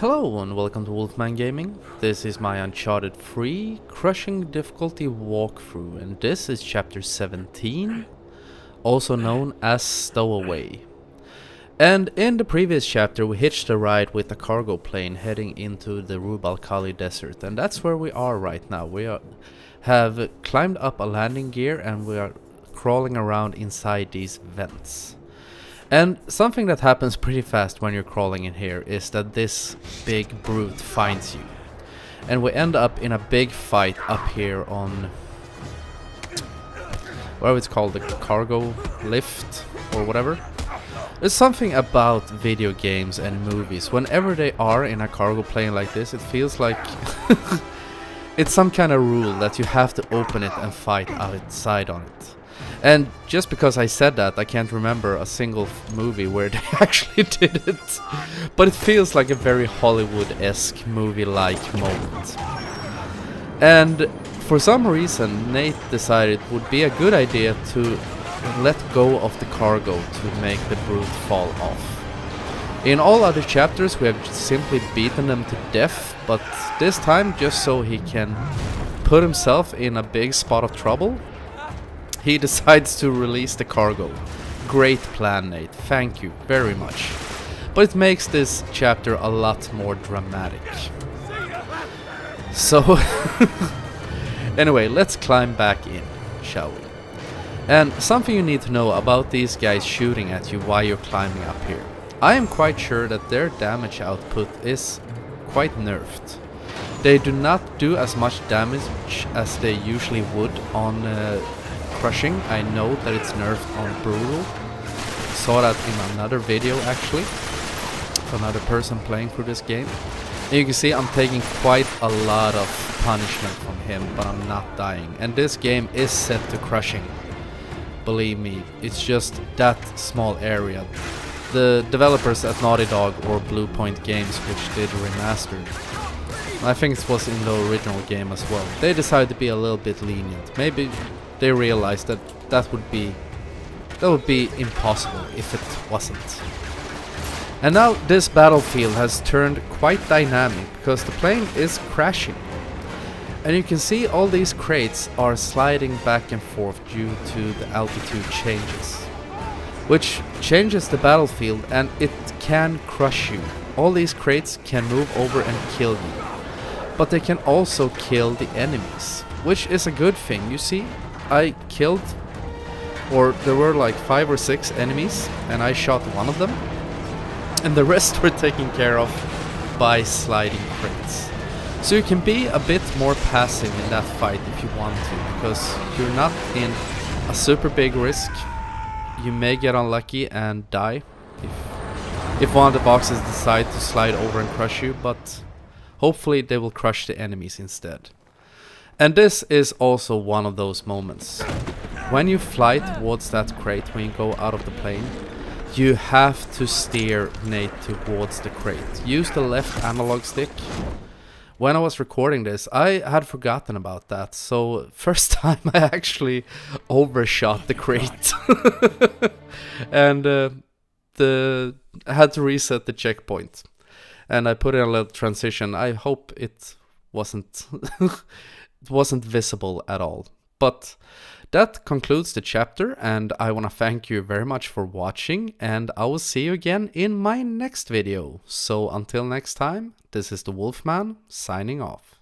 Hello and welcome to Wolfman Gaming. This is my Uncharted 3 Crushing Difficulty walkthrough, and this is chapter 17, also known as Stowaway. And in the previous chapter we hitched a ride with a cargo plane heading into the Rub al Khali desert, and that's where we are right now. Have climbed up a landing gear and we are crawling around inside these vents. And something that happens pretty fast when you're crawling in here is that this big brute finds you. And we end up in a big fight up here on whatever it's called, the cargo lift or whatever. There's something about video games and movies. Whenever they are in a cargo plane like this, it feels like it's some kind of rule that you have to open it and fight outside on it. And just because I said that, I can't remember a single movie where they actually did it. But it feels like a very Hollywood-esque movie-like moment. And for some reason, Nate decided it would be a good idea to let go of the cargo to make the brute fall off. In all other chapters, we have just simply beaten them to death, but this time, just so he can put himself in a big spot of trouble, he decides to release the cargo. Great plan, Nate. Thank you very much. But it makes this chapter a lot more dramatic. So, anyway, let's climb back in, shall we? And something you need to know about these guys shooting at you while you're climbing up here. I am quite sure that their damage output is quite nerfed. They do not do as much damage as they usually would on crushing. I know that it's nerfed on brutal. Saw that in another video actually, of another person playing through this game. And you can see I'm taking quite a lot of punishment from him, but I'm not dying. And this game is set to crushing. Believe me, it's just that small area. The developers at Naughty Dog or Blue Point Games, which did Remastered, I think it was in the original game as well, they decided to be a little bit lenient. Maybe they realized that that would be impossible if it wasn't. And now this battlefield has turned quite dynamic because the plane is crashing. And you can see all these crates are sliding back and forth due to the altitude changes, which changes the battlefield and it can crush you. All these crates can move over and kill you, but they can also kill the enemies, which is a good thing. You see, I killed, or there were like 5 or 6 enemies, and I shot one of them, and the rest were taken care of by sliding crates. So you can be a bit more passive in that fight if you want to, because you're not in a super big risk. You may get unlucky and die if one of the boxes decide to slide over and crush you, but hopefully they will crush the enemies instead. And this is also one of those moments. When you fly towards that crate, when you go out of the plane, you have to steer Nate towards the crate. Use the left analog stick. When I was recording this, I had forgotten about that, so first time I actually overshot the crate. And I had to reset the checkpoint. And I put in a little transition. I hope it wasn't it wasn't visible at all. But that concludes the chapter, and I want to thank you very much for watching, and I will see you again in my next video. So until next time, this is the Wolfman signing off.